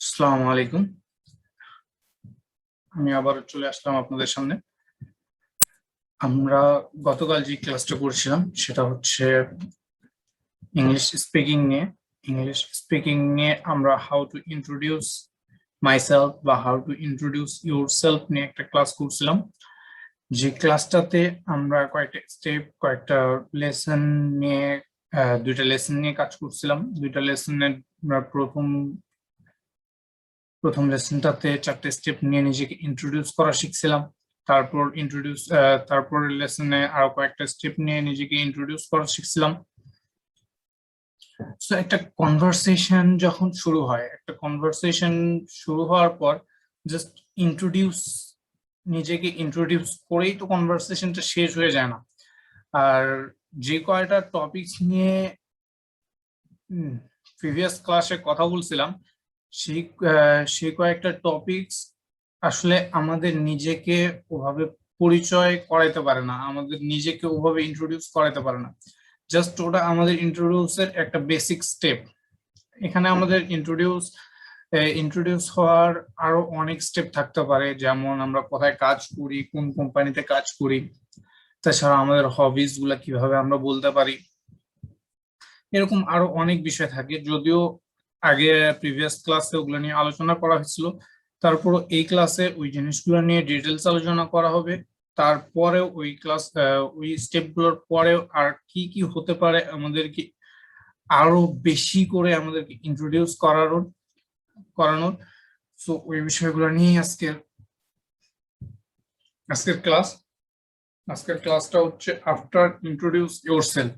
আসসালামু আলাইকুম। আমি আবার চলে আসলাম আপনাদের সামনে। আমরা গতকাল যে ক্লাসটা করছিলাম সেটা হচ্ছে ইংলিশ স্পিকিং নিয়ে আমরা হাউ টু ইন্ট্রোডিউস মাইসেলফ বা হাউ টু ইন্ট্রোডিউস ইউরসেলফ নিয়ে একটা ক্লাস করছিলাম। যে ক্লাসটাতে আমরা কয়েকটা লেসন নিয়ে দুইটা লেসন নিয়ে কাজ করছিলাম। দুইটা লেসনের প্রথম লেসনটাতে 4টে স্টেপ নিয়ে নিজেকে ইন্ট্রোডিউস করা শিখছিলাম। তারপর লেসনে আরো কয়েকটা স্টেপ নিয়ে নিজেকে ইন্ট্রোডিউস করা শিখছিলাম। সো একটা কনভারসেশন যখন শুরু হয়, একটা কনভারসেশন শুরু হওয়ার পর জাস্ট নিজেকে ইন্ট্রোডিউস করেই তো কনভারসেশনটা শেষ হয়ে যায় না। আর যে কয়টা টপিকস নিয়ে প্রিভিয়াস ক্লাসে কথা বলছিলাম, সেই কয়েকটা টপিকস আসলে আমাদের নিজেকে ওভাবে পরিচয় করাইতে পারে না, আমাদের নিজেকে ওভাবে ইন্ট্রোডিউস করাইতে পারে না। জাস্ট ওটা আমাদের ইন্ট্রোডিউসের একটা বেসিক স্টেপ। এখানে আমাদের ইন্ট্রোডিউস হওয়ার আরো অনেক স্টেপ থাকতে পারে, যেমন আমরা কোথায় কাজ করি, কোন কোম্পানিতে কাজ করি, তাছাড়া আমাদের হবিস গুলা কিভাবে আমরা বলতে পারি, এরকম আরো অনেক বিষয় থাকে। যদিও আগে প্রিভিয়াস ক্লাসে ওগুলো নিয়ে আলোচনা করা হয়েছিল, তারপরও এই ক্লাসে ওই জিনিসগুলো নিয়ে ডিটেলস আলোচনা করা হবে। তারপরে ওই স্টেপগুলোর পরেও আর কি কি হতে পারে আমাদেরকে আরো বেশি করে আমাদেরকে ইন্ট্রোডিউস করানোর। সো ওই বিষয়গুলো নিয়ে আজকের ক্লাসটা হচ্ছে আফটার ইন্ট্রোডিউস ইয়োরসেলফ।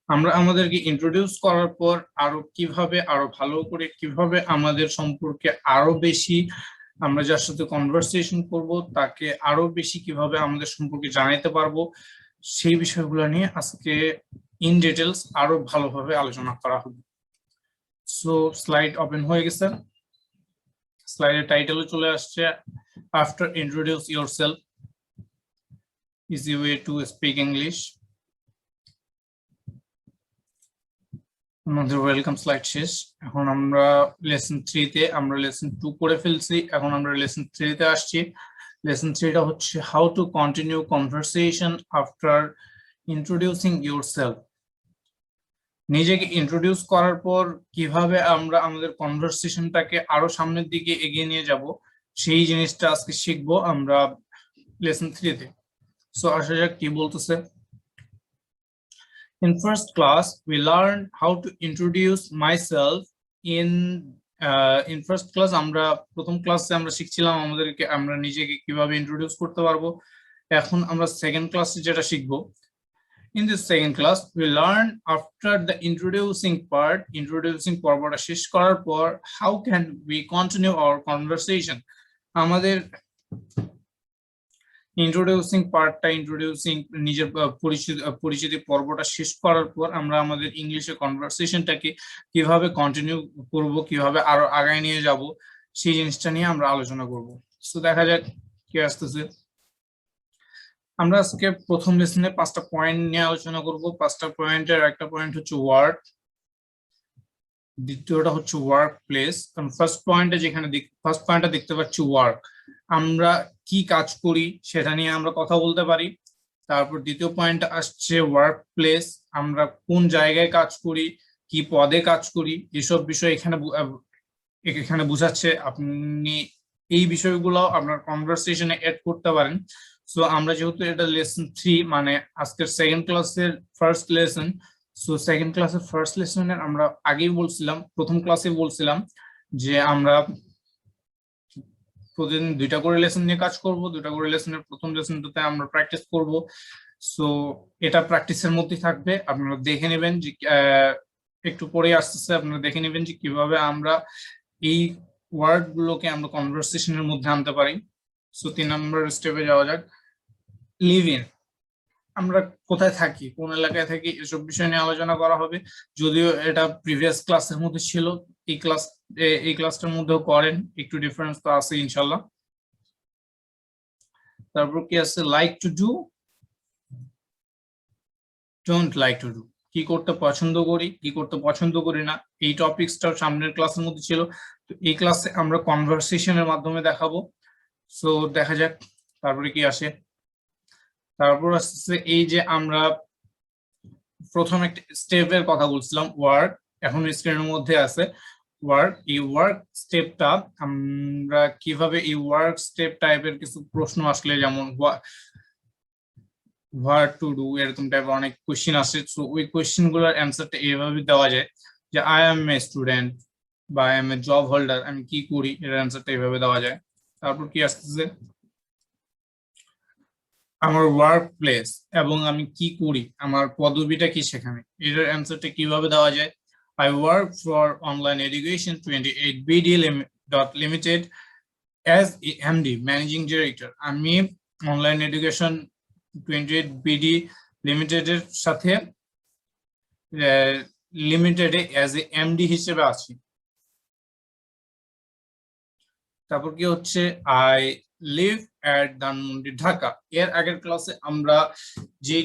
আমরা আমাদেরকে ইন্ট্রোডিউস করার পর আরো ভালো করে কিভাবে আমাদের সম্পর্কে আরো বেশি, আমরা যার সাথে কনভারসেশন করব তাকে আরো বেশি কিভাবে আমাদের সম্পর্কে জানাইতে পারবো, সেই বিষয়গুলো নিয়ে আজকে ইন ডিটেলস আরো ভালোভাবে আলোচনা করা হবে। সো স্লাইড ওপেন হয়ে গেছে, স্লাইডের টাইটেলও চলে আসছে, after introduce yourself, easy way to speak English. আমাদের ওয়েলকাম স্লাইড শেষ। এখন আমরা লেসন 3-তে, আমরা লেসন 2 করে ফেলছি, এখন আমরা লেসন 3-তে আসছি। লেসন 3টা হচ্ছে how to continue conversation after introducing yourself. নিজেকে ইন্ট্রোডিউস করার পর কিভাবে আমরা আমাদের কনভারসেশনটাকে আরো সামনের দিকে এগিয়ে নিয়ে যাব, সেই জিনিসটা আজকে শিখবো আমরা লেসন 3-তে। সো আসা যাক কি বলতেছে। In first class, we learned how to introduce myself in first class. আমরা প্রথম ক্লাসে আমরা শিখছিলাম আমরা নিজেকে কিভাবে ইন্ট্রোডিউস করতে পারবো। এখন আমরা সেকেন্ড ক্লাসে যেটা শিখবো, in this second class we learn after the introducing পর্বটা শেষ করার পর how can we continue our conversation। আমাদের ইন্ট্রোডিউসিং নিজের পরিচিতি পর্বটা শেষ করার পর আমরা আমাদের ইংলিশে কনভারসেশনটাকে কিভাবে কন্টিনিউ করব, কিভাবে আরো আগায় নিয়ে যাব, সেই জিনিসটা নিয়ে আমরা আলোচনা করব। সো দেখা যাক কি আসতেছে। আমরা আজকে প্রথম লেসনে 5টা পয়েন্ট নিয়ে আলোচনা করব। 5টা পয়েন্টের একটা পয়েন্ট হচ্ছে ওয়ার্ক, দ্বিতীয়টা হচ্ছে ওয়ার্ক প্লেস। কারণ ফার্স্ট পয়েন্টটা দেখতে পাচ্ছি ওয়ার্ক, আমরা কি কাজ করি সেটা নিয়ে আমরা কথা বলতে পারি। তারপর দ্বিতীয় পয়েন্ট আসছে ওয়ার্ক প্লেস, আমরা কোন জায়গায় কাজ করি, কি পদে কাজ করি, এসব বিষয় এখানে বোঝাচ্ছে। আপনি এই বিষয়গুলো আপনার কনভারসেশনে এড করতে পারেন। সো আমরা যেহেতু এটা লেসন 3, মানে আজকের সেকেন্ড ক্লাসের ফার্স্ট লেসন, সো সেকেন্ড ক্লাসের ফার্স্ট লেসনের আমরা আগেই বলছিলাম, প্রথম ক্লাসে বলছিলাম যে আমরা প্রতিদিন 2টা করে লেসন নিয়ে কাজ করব। 2টা করে লেসনের প্রথম লেসনটাতে আমরা প্র্যাকটিস করব। সো এটা প্র্যাকটিসের মধ্যে থাকবে, আপনারা দেখে নেবেন যে একটু পরে আসতেছে, আপনারা দেখে নেবেন যে কিভাবে আমরা এই ওয়ার্ড গুলোকে আমরা কনভারসেশনের মধ্যে আনতে পারি। সো 3 নম্বর স্টেপে যাওয়া যাক। লিভ ইন, আমরা কোথায় থাকি, কোন এলাকায় থাকি, এসব বিষয় নিয়ে আলোচনা করা হবে। যদিও এটা প্রিভিয়াস ক্লাসের মধ্যে ছিল, এই ক্লাসটার মধ্যেও করেন, একটু ডিফারেন্স তো আছে ইনশাল্লাহ। তারপর কি আছে, like to do, don't like to do. কি করতে পছন্দ করি, কি করতে পছন্দ করি না, এই টপিকসটাও সামনের ক্লাসের মধ্যে ছিল। তো এই ক্লাসে আমরা কনভারসেশনের মাধ্যমে দেখাবো। সো দেখা যাক তারপরে কি আসে। তারপর আসছে এই যে আমরা প্রথম একটা স্টেপের কথা বলছিলাম, ওয়ার্ক, এখন স্ক্রিনের মধ্যে আছে ওয়ার্ক। এই ওয়ার্ক স্টেপটা আমরা কিভাবে, এই ওয়ার্ক স্টেপ টাইপের কিছু প্রশ্ন আসলে, যেমন হোয়াট টু ডু, এরকম টাইপের অনেক কোশ্চেন আসে। সো ওই কোশ্চেন গুলোর অ্যান্সারটা এইভাবে দেওয়া যায় যে আই এম এ স্টুডেন্ট বা I am A job holder, আমি কি করি, এর অ্যান্সারটা এইভাবে দেওয়া যায়। তারপর কি আসতেছে, আমার ওয়ার্ক প্লেস এবং আমি কি করি, আমার পদবিটা কি সেখানে, এটার অ্যান্সারটা কিভাবে দেওয়া যায়। I work for online education 28BD Limited as MD Managing Director. আমি অনলাইন এডুকেশন 28BD লিমিটেডের সাথে লিমিটেডে অ্যাজ এ এমডি হিসেবে আছি। তারপর কি হচ্ছে, I live at Dhanmondi Dhaka. এর আগের ক্লাসে আমরা যে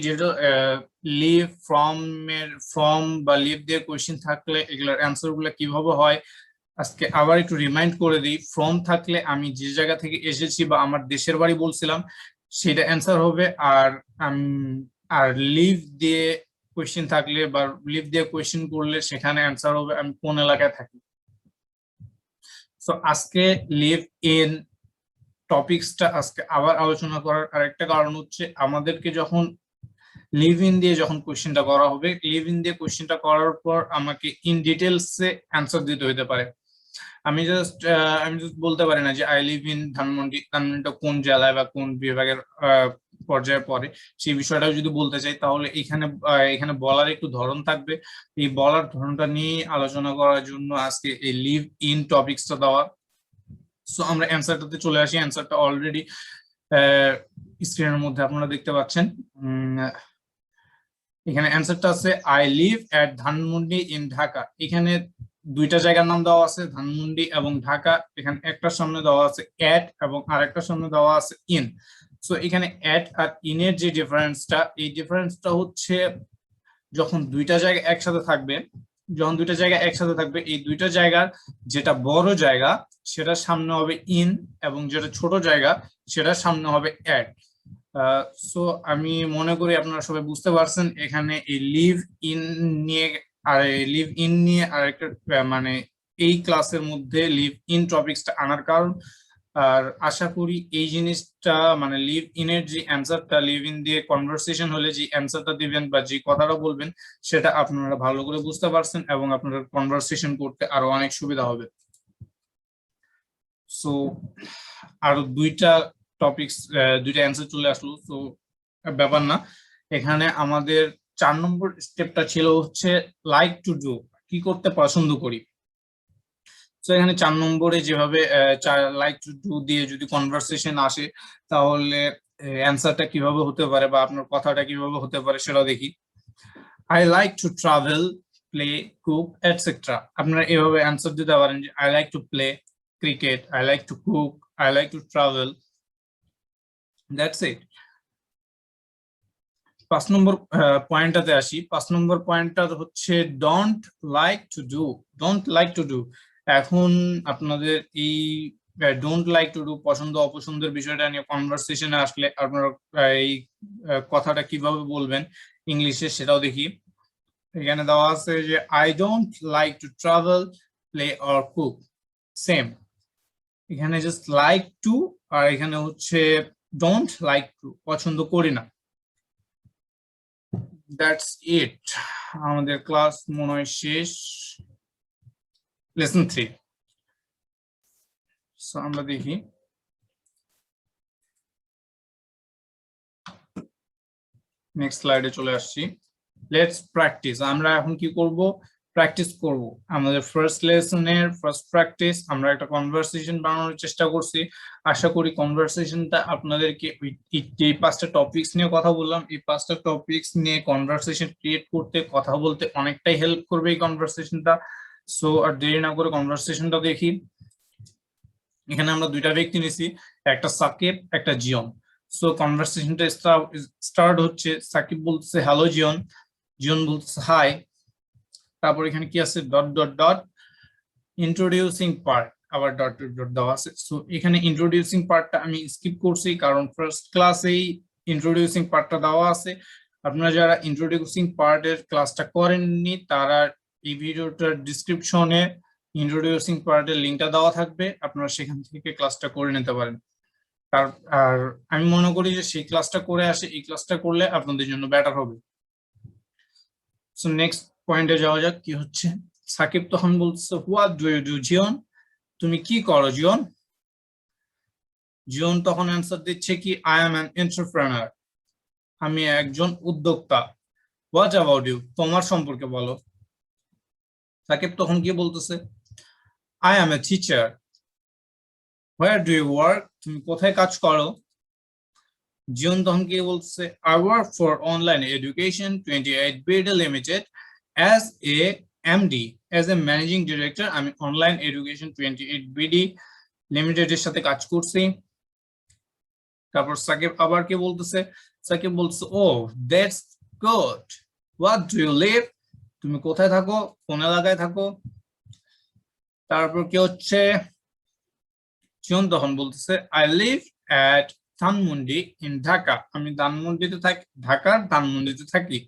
লিভ ফ্রম বা লিভ দিয়ে কোয়েশ্চেন থাকলে এগুলোর অ্যান্সার গুলো কিভাবে হয় আজকে আবার একটু রিমাইন্ড করে দিই। ফ্রম থাকলে আমি যে জায়গা থেকে এসেছি বা আমার দেশের বাড়ি বলছিলাম সেটা অ্যান্সার হবে। আর লিভ দিয়ে কোয়েশ্চেন থাকলে বা লিভ দিয়ে কোয়েশ্চেন করলে সেখানে অ্যান্সার হবে আমি কোন এলাকায় থাকি। তো আজকে লিভ ইন টপিকসটা আজকে আবার আলোচনা করার আরেকটা কারণ হচ্ছে, আমাদেরকে যখন লিভ ইন দিয়ে যখন কোয়েশ্চেনটা করা হবে, লিভ ইন দিয়ে কোয়েশ্চেনটা করার পর আমাকে ইন ডিটেলসে অ্যান্সার দিতে হতে পারে। আমি জাস্ট বলতে পারি না যে আই লিভ ইন ধানমন্ডি, ধানমন্ডিটা কোন জেলায় বা কোন বিভাগের পর্যায়ে পড়ে, সেই বিষয়টাও যদি বলতে চাই তাহলে এখানে বলার একটু ধরন থাকবে। এই বলার ধরনটা নিয়ে আলোচনা করার জন্য আজকে এই লিভ ইন টপিকসটা দেওয়া। সো আমরা অ্যান্সারটাতে চলে আসি। অ্যান্সারটা অলরেডি স্ক্রিনের মধ্যে আপনারা দেখতে পাচ্ছেন। এখানে অ্যান্সারটা আছে I live at Dhanmondi in Dhaka. এখানে দুইটা জায়গার নাম দেওয়া আছে, ধানমন্ডি এবং ঢাকা। এখানে একটার সামনে দেওয়া আছে এট এবং আরেকটার সামনে দেওয়া আছে ইন। সো এখানে এট আর ইনের যে ডিফারেন্সটা, এই ডিফারেন্সটা হচ্ছে যখন দুইটা জায়গা একসাথে থাকবে, এই দুইটা জায়গার যেটা বড় জায়গা সেটার সামনে হবে ইন এবং যেটা ছোট জায়গা সেটার সামনে হবে এট। সো আমি মনে করি আপনারা সবাই বুঝতে পারছেন এখানে এই লিভ ইন নিয়ে আরেকটা মানে এই ক্লাসের মধ্যে লিভ ইন টপিকসটা আনার কারণ। আর আশা করি এই জিনিসটা মানে লিভ ইনের যে অ্যান্সারটা, লিভ ইন দিয়ে কনভারসেশন হলে যে অ্যান্সারটা দিবেন বা যে কথাটা বলবেন সেটা আপনারা ভালো করে বুঝতে পারছেন এবং আপনারা কনভারসেশন করতে আরো অনেক সুবিধা হবে। সো আরো দুইটা অ্যান্সার চলে আসলো, তো ব্যাপার না। এখানে আমাদের 4 নম্বর স্টেপটা ছিল হচ্ছে লাইক টু ডু, কি করতে পছন্দ করি। তো এখানে 4 নম্বরে যেভাবে লাইক টু ডু দিয়ে যদি কনভারসেশন আসে তাহলে অ্যান্সারটা কিভাবে হতে পারে বা আপনার কথাটা কিভাবে হতে পারে সেটা দেখি। I like to travel, play, cook etcetera. আপনারা এভাবে অ্যান্সার দিতে পারেন যে I like to play cricket, I like to cook, I like to travel, that's it. 5 নম্বর পয়েন্টটাতে আসি। 5 নম্বর পয়েন্টটা হচ্ছে ডোন্ট লাইক টু ডু। এখন আপনাদের এই ডোন্ট লাইক টু ডু, পছন্দ অপছন্দের বিষয়টা নিয়ে কনভারসেশনে আসলে আপনারা এই কথাটা কিভাবে বলবেন ইংলিশে সেটাও দেখি। এখানে দেওয়া আছে যে I don't like to travel, play or cook, same. এখানে জাস্ট লাইক টু আর এখানে হচ্ছে ডোন্ট লাইক টু, পছন্দ করি না। দ্যাটস ইট, আমাদের ক্লাস মনে হয় শেষ। লেসন 3। সো আমরা দেখি, নেক্সট স্লাইডে চলে আসছি। Let's practice. আমরা এখন কি করব, প্র্যাকটিস করব। আমাদের ফার্স্ট লেসনের ফার্স্ট প্র্যাকটিস, আমরা একটা কনভারসেশন বানানোর চেষ্টা করছি। আশা করি কনভারসেশনটা আপনাদেরকে এই 5টা টপিকস নিয়ে কথা বললাম, এই 5টা টপিকস নিয়ে কনভারসেশন ক্রিয়েট করতে, কথা বলতে অনেকটাই হেল্প করবে এই কনভারসেশনটা। সো আর দেরি না করে কনভারসেশনটা দেখি। এখানে আমরা দুইটা ব্যক্তি নিছি, একটা সাকিব একটা জিয়ন। সো কনভারসেশনটা স্টার্ট হচ্ছে, সাকিব বলছে হ্যালো জিয়ন, জীবন বলতেছে হাই, তারপর এখানে কি আছে dot dot dot introducing part, আবার ডট ডট ডট দেওয়া আছে। সো এখানে ইন্ট্রোডিউসিং পার্টটা আমি স্কিপ করছি কারণ ফার্স্ট ক্লাসেই ইন্ট্রোডিউসিং পার্টটা দেওয়া আছে। আপনারা যারা ইন্ট্রোডিউসিং পার্টের ক্লাসটা করেননি তারা এই ভিডিওটার ডিসক্রিপশনে ইন্ট্রোডিউসিং পার্টের লিঙ্কটা দেওয়া থাকবে, আপনারা সেখান থেকে ক্লাসটা করে নিতে পারেন। আর আমি মনে করি যে সেই ক্লাসটা করে আসে, এই ক্লাসটা করলে আপনাদের জন্য বেটার হবে। সো নেক্সট পয়েন্টে যাওয়া যাক, কি হচ্ছে। সাকিব তখন বলছে হোয়াট ডু ইউ ডু জিয়ন, তুমি কি করো জিয়ন। জিয়ন তখন অ্যান্সার দিচ্ছে কি আই এম অ্যান এন্টারপ্রেনার, আমি একজন উদ্যোক্তা। হোয়াট অ্যাবাউট ইউ, তোমার সম্পর্কে বলো। সাকিব তখন কি বলতেছে I am a teacher. Where do you work, তুমি কোথায় কাজ করো। জিয়ন তখন কি বলছে I work for online education 28BD limited as a MD, as a managing director, আমি অনলাইন এডুকেশন 28BD লিমিটেডের সাথে কাজ করছি। তারপর সাকিব আবার কি বলতেছে, সাকিব বলছে oh that's good, what do you live, তুমি কোথায় থাকো, কোন এলাকায় থাকো। তারপর কি হচ্ছে জিয়ন তখন বলতেছে I live at Dhanmondi in Dhaka, আমি ধানমন্ডিতে থাকি, ঢাকার ধানমন্ডিতে থাকি।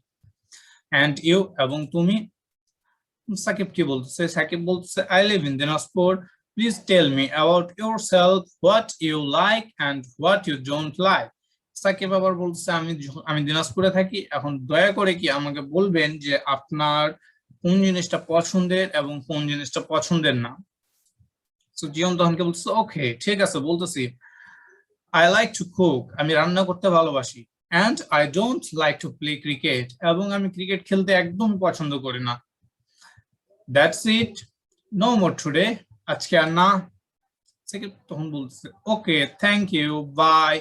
এন্ড ইউ, এবং তুমি। সাকিব কি বলতেছে, সাকিব বলতেছে I live in Dinajpur, please tell me about yourself, what you like and what you don't like. Sakib আবার বলতেছে আমি দিনাজপুরে থাকি, এখন দয়া করে কি আমাকে বলবেন যে আপনার কোন জিনিসটা পছন্দের এবং কোন জিনিসটা পছন্দের না। সো জিয়ন তখন কি বলতেছে ওকে ঠিক আছে বলতেছি। I like to cook, আমি রান্না করতে ভালোবাসি। And I don't like to play cricket, এবং আমি ক্রিকেট খেলতে একদম পছন্দ করি না। That's it, no more today, আজকে আর না। তখন বলতেছে ওকে থ্যাংক ইউ বাই।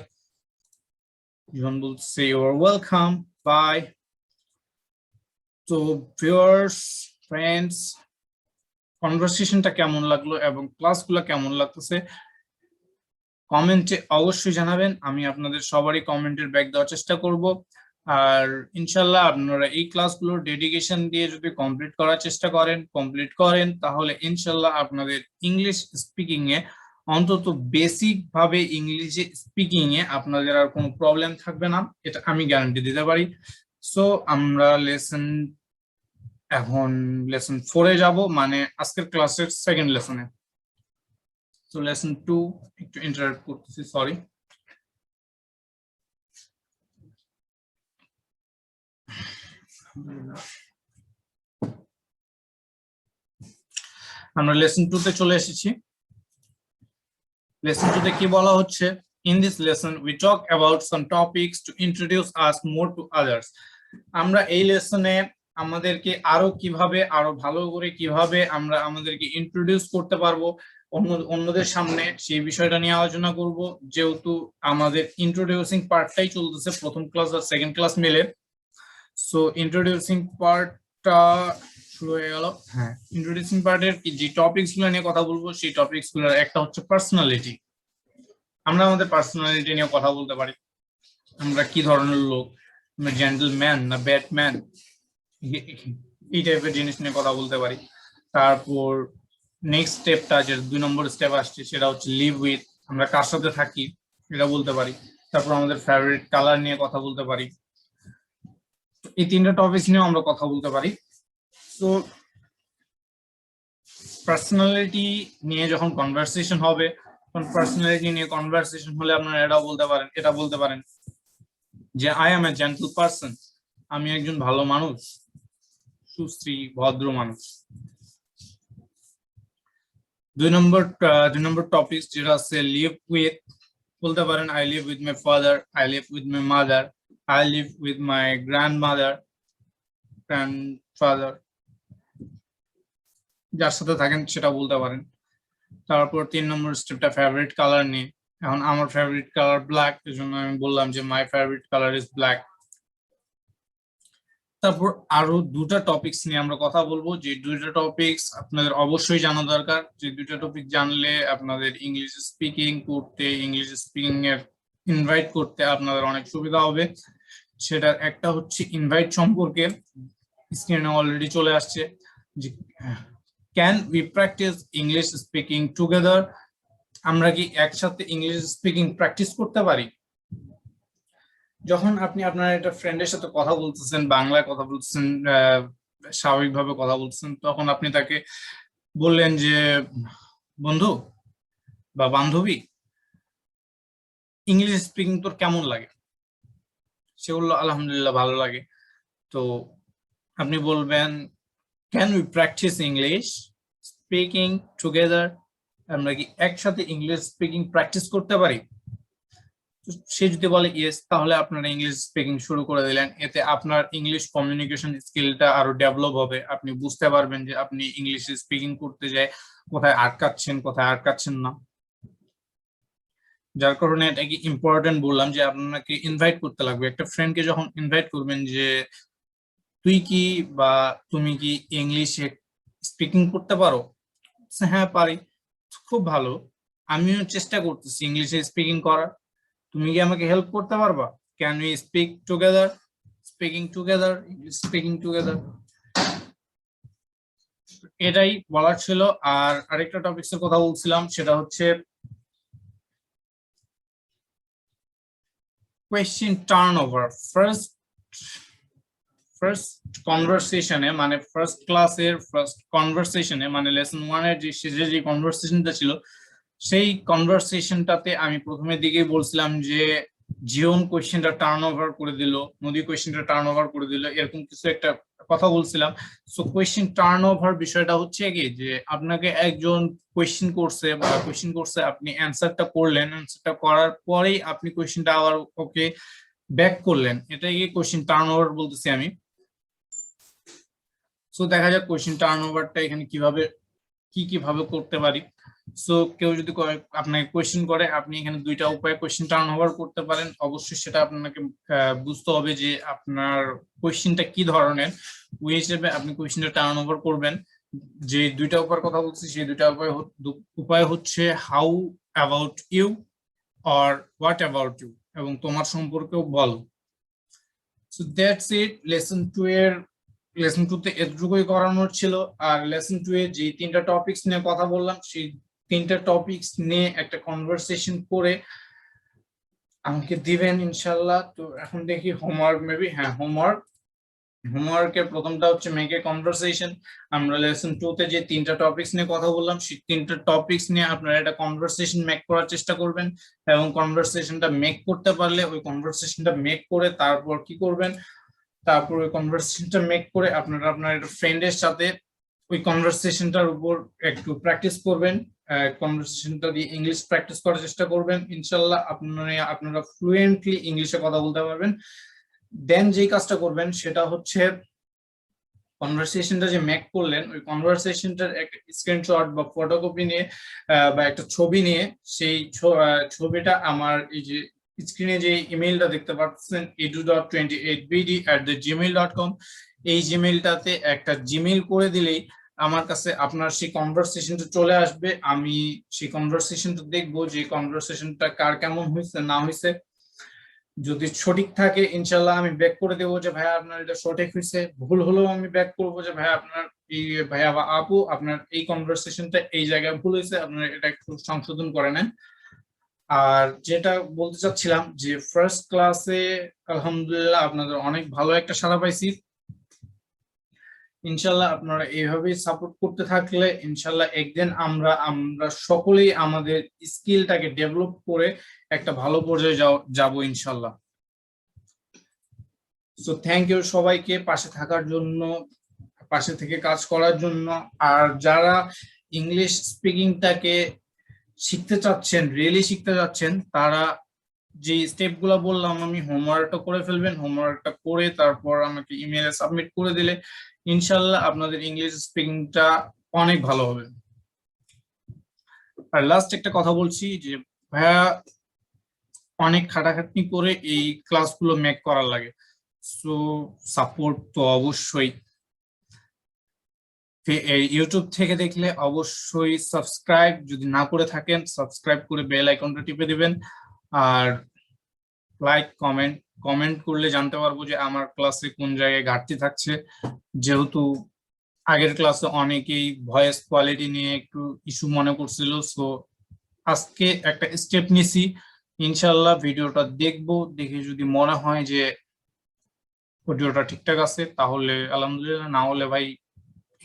জীবন বলতেছে ইউ আর ওয়েলকাম বাই। তো ভিউয়ার্স ফ্রেন্ডস, কনভারসেশনটা কেমন লাগলো এবং ক্লাসগুলো কেমন লাগতেছে কমেন্টে অবশ্যই জানাবেন, আমি আপনাদের সবারই কমেন্টের ব্যাক দেওয়ার চেষ্টা করব। আর ইনশাল্লাহ আপনারা এই ক্লাসগুলোর ডেডিকেশন দিয়ে যদি কমপ্লিট করেন তাহলে ইনশাল্লাহ আপনাদের ইংলিশ স্পিকিং এ, অন্তত বেসিক ভাবে ইংলিশে স্পিকিং এ আপনাদের আর কোনো প্রবলেম থাকবে না, এটা আমি গ্যারান্টি দিতে পারি। সো আমরা এখন লেসন 4 এ যাব, মানে আজকের ক্লাসের সেকেন্ড লেসনে। So lesson 2, একটু ইন্টারাপ্ট করতেছি, সরি। আমরা লেসন 2 তে চলে এসেছি। লেসন 2 তে কি বলা হচ্ছে, in this lesson we talk about some topics to introduce us more to others। আমরা এই লেসনে আমাদেরকে আরো ভালো করে কিভাবে আমরা আমাদেরকে ইন্ট্রোডিউস করতে পারবো অন্যদের সামনে, সেই বিষয়টা নিয়ে আলোচনা করব। যেহেতু আমাদের ইন্ট্রোডিউসিং পার্টটাই চলতেছে প্রথম ক্লাস আর সেকেন্ড ক্লাস মিলে, সো ইন্ট্রোডিউসিং পার্টটা শুরু হয়ে গেল। হ্যাঁ, ইন্ট্রোডিউসিং পার্টের যে টপিকস গুলো নিয়ে কথা বলবো সেই টপিকস গুলোর একটা হচ্ছে পার্সোনালিটি। আমরা আমাদের পার্সোনালিটি নিয়ে কথা বলতে পারি, আমরা কি ধরনের লোক, আমরা জেন্টলম্যান না ব্যাটম্যান, এই টাইপের জিনিস নিয়ে কথা বলতে পারি। তারপর নেক্সট স্টেপটা, যে 2 নম্বর স্টেপ আসছে, সেটা হচ্ছে লিভ উইথ, আমরা কার সাথে থাকি এটা বলতে পারি। তারপর আমাদের ফেভারিট কালার নিয়ে কথা বলতে পারি। এই 3টা টপিক নিয়ে আমরা কথা বলতে পারি। তো পার্সোনালিটি নিয়ে যখন কনভারসেশন হবে, তখন পার্সোনালিটি নিয়ে কনভারসেশন হলে আপনারা এটা বলতে পারেন যে I am A gentle person, আমি একজন ভালো মানুষ, সুশ্রী ভদ্র মানুষ। 2 নম্বর টপিক যেটা আছে লিভ উইথ, বলতে পারেন I live with my father, I live with my mother, I live with my grandfather, যার সাথে থাকেন সেটা বলতে পারেন। তারপর 3 নম্বর স্টেপটা ফেভারিট কালার নিয়ে। এখন আমার ফেভারিট কালার ব্ল্যাক, এজন্য আমি বললাম যে my favourite colour is black. তারপর আরো 2টা টপিকস নিয়ে আমরা কথা বলবো, যে 2টা টপিকস আপনাদের অবশ্যই জানা দরকার, যে 2টা টপিক জানলে আপনাদের ইংলিশ স্পিকিং এর ইনভাইট করতে আপনাদের অনেক সুবিধা হবে। সেটার একটা হচ্ছে ইনভাইট সম্পর্কে, স্ক্রিনে অলরেডি চলে আসছে যে can we practice English speaking together, আমরা কি একসাথে ইংলিশ স্পিকিং প্র্যাকটিস করতে পারি? যখন আপনি আপনার একটা ফ্রেন্ডের সাথে কথা বলতেছেন, বাংলায় কথা বলতেছেন, স্বাভাবিকভাবে কথা বলতেছেন, তখন আপনি তাকে বললেন যে বন্ধু বা বান্ধবী, ইংলিশ স্পিকিং তোর কেমন লাগে? সে বললো আলহামদুলিল্লাহ ভালো লাগে। তো আপনি বলবেন can we practice English speaking together, আমরা কি একসাথে ইংলিশ স্পিকিং প্র্যাকটিস করতে পারি? সে যদি বলে ইয়েস, তাহলে আপনারা ইংলিশ স্পিকিং শুরু করে দিলেন। এতে আপনার ইংলিশ কমিউনিকেশন স্কিলটা আরো ডেভেলপ হবে। আপনি বুঝতে পারবেন যে আপনি ইংলিশ স্পিকিং করতে যায় কোথায় আটকাচ্ছেন, কোথায় আটকাচ্ছেন না। যার কারণে এটাকে ইম্পর্টেন্ট বললাম যে আপনাকে ইনভাইট করতে লাগবে। একটা ফ্রেন্ডকে যখন ইনভাইট করবেন যে তুই কি বা তুমি কি ইংলিশে স্পিকিং করতে পারো? হ্যাঁ পারি। খুব ভালো, আমিও চেষ্টা করতেছি ইংলিশে স্পিকিং করার, তুমি কি আমাকে হেল্প করতে পারবা? Can we speak together, speaking together, speaking together. এটাই বলার ছিল। আর আরেকটা টপিকস এর কথা বলছিলাম, সেটা হচ্ছে কোয়েশ্চেন টার্ন ওভার। ফার্স্ট কনভারসেশনে, মানে ফার্স্ট ক্লাসের ফার্স্ট কনভারসেশনে, মানে লেসন 1 এর যে শেষে যে কনভারসেশনটা ছিল, সেই কনভারসেশনটাতে আমি প্রথমের দিকেই বলছিলাম যে জিওন কোয়েশ্চেনটা টার্ন ওভার করে দিল, নদী কোয়েশ্চেনটা টার্ন ওভার করে দিল, এরকম কিছু একটা কথা বলছিলাম। সো কোয়েশ্চেন টার্ন ওভার বিষয়টা হচ্ছে কি, যে আপনাকে একজন কোয়েশ্চেন করছে বা কোয়েশ্চেন করছে, আপনি অ্যান্সারটা করলেন, অ্যান্সারটা করার পরেই আপনি কোয়েশ্চেনটা আবার ওকে ব্যাক করলেন, এটাই কোয়েশ্চেন টার্ন ওভার বলতেছি আমি। সো দেখা যাক কোয়েশ্চেন টার্ন ওভারটা এখানে কিভাবে কিভাবে করতে পারি। সো কেউ যদি আপনাকে কোয়েশ্চেন করে, আপনি এখানে দুইটা উপায়ে কোয়েশ্চেন টার্ন ওভার করতে পারেন। অবশ্যই সেটা আপনাকে বুঝতে হবে যে আপনার কোয়েশ্চেনটা কি ধরনের, ওই হিসেবে আপনি কোয়েশ্চেনটা টার্ন ওভার করবেন। যে দুইটা উপায়ের কথা বলছি, সেই দুইটা উপায় হচ্ছে how about you or what about you, এবং তোমার সম্পর্কেও বল। So that's it. লেসন 2 তে এতটুকুই করানোর ছিল। আর লেসন 2 এ যে তিনটা টপিকস নিয়ে কথা বললাম, সেই তিনটা টপিকস নিয়ে একটা কনভারসেশন করে আমাকে দিবেন ইনশাল্লাহ। তো এখন দেখি হোমওয়ার্ক, মেবি হ্যাঁ হোমওয়ার্কের প্রথমটা হচ্ছে মেক এ কনভারসেশন। আমরা লেসন 2 তে যে তিনটা টপিকস নিয়ে কথা বললাম, সেই তিনটা টপিকস নিয়ে আপনারা একটা কনভারসেশন মেক করার চেষ্টা করবেন, এবং কনভারসেশনটা মেক করতে পারলে ওই কনভারসেশনটা মেক করে তারপর কি করবেন, তারপর ওই কনভারসেশনটা মেক করে আপনারা আপনার একটা ফ্রেন্ডের সাথে ওই কনভারসেশনটার উপর একটু প্র্যাকটিস করবেন, কনভারসেশনটা দিয়ে ইংলিশ প্র্যাকটিস করার চেষ্টা করবেন। ইনশাল্লাহ আপনারা ফ্লুয়েন্টলি ইংলিশে কথা বলতে পারবেন। দেন যেই কাজটা করবেন সেটা হচ্ছে কনভারসেশনটা যে মেক করলেন, ওই কনভারসেশনটার একটা স্ক্রিনশট বা ফটোকপি নিয়ে বা একটা ছবি নিয়ে, সেই ছবিটা আমার এই যে স্ক্রিনে যে ইমেইলটা দেখতে পাচ্ছেন edu.28bd@gmail.com, এই জিমেইলটাতে একটা জিমেইল করে দিলেই আমার কাছে আপনার সেই কনভারসেশনটা চলে আসবে। আমি সেই কনভারসেশনটা দেখবো যে কনভারসেশনটা কার কেমন হয়েছে না হয়েছে। যদি সঠিক থাকে ইনশাল্লাহ আমি ব্যাক করে দেবো যে ভাইয়া আপনার এটা সঠিক হয়েছে, ভুল হলেও আমি ব্যাক করবো যে ভাইয়া আপনার এই ভাইয়া বা আপু আপনার এই কনভারসেশনটা এই জায়গায় ভুল হয়েছে, আপনার এটা একটু সংশোধন করে নেন। আর যেটা বলতে চাচ্ছিলাম যে ফার্স্ট ক্লাসে আলহামদুলিল্লাহ আপনাদের অনেক ভালো একটা সাড়া পাইছি। ইনশাল্লাহ আপনারা এইভাবেই সাপোর্ট করতে থাকলে ইনশাল্লাহ একদিন আমরা সকলেই আমাদের স্কিলটাকে ডেভেলপ করে একটা ভালো পর্যায়ে যাবো ইনশাল্লাহ। সো থ্যাংক ইউ সবাইকে পাশে থাকার জন্য, পাশে থেকে কাজ করার জন্য। আর যারা ইংলিশ স্পিকিংটাকে শিখতে চাচ্ছেন, রিয়েলি শিখতে চাচ্ছেন, তারা যে স্টেপগুলো বললাম আমি, হোমওয়ার্কটা করে ফেলবেন। হোমওয়ার্কটা করে তারপর আমাকে ইমেইলে সাবমিট করে দিলে ইনশাল্লাহ আপনাদের ইংলিশ স্পিকিংটা অনেক ভালো হবে। আর লাস্ট একটা কথা বলছি যে ভাইয়া অনেক খাটাখাটনি করে এই ক্লাসগুলো মেক করার লাগে, সো সাপোর্ট তো অবশ্যই। ইউটিউব থেকে দেখলে অবশ্যই সাবস্ক্রাইব, যদি না করে থাকেন সাবস্ক্রাইব করে বেল আইকনটা টিপে দিবেন। আর লাইক কমেন্ট করলে জানতে পারবো যে আমার ক্লাসে কোন জায়গায় ঘাটতি থাকছে। যেহেতু আগের ক্লাসে অনেকেই ভয়েস কোয়ালিটি নিয়ে একটু ইস্যু মনে করছিল, সো আজকে একটা স্টেপ নিছি। ইনশাল্লাহ ভিডিওটা দেখবো, দেখে যদি মনে হয় যে অডিওটা ঠিকঠাক আছে তাহলে আলহামদুলিল্লাহ, না হলে ভাই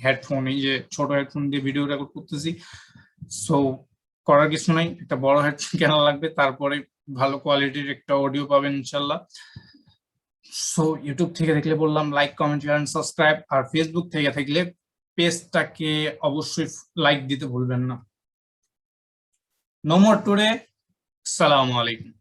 হেডফোন, এই যে ছোট হেডফোন দিয়ে ভিডিও রেকর্ড করতেছি, সো করার কিছু নাই, একটা বড় হেডফোন কেনা লাগবে, তারপরে ভালো কোয়ালিটির একটা অডিও পাবেন ইনশাল্লাহ। সো ইউটিউব থেকে দেখলে বললাম লাইক কমেন্ট শেয়ার সাবস্ক্রাইব, আর ফেসবুক থেকে থাকলে পেজটাকে অবশ্যই লাইক দিতে ভুলবেন না। No more today. সালামু আলাইকুম।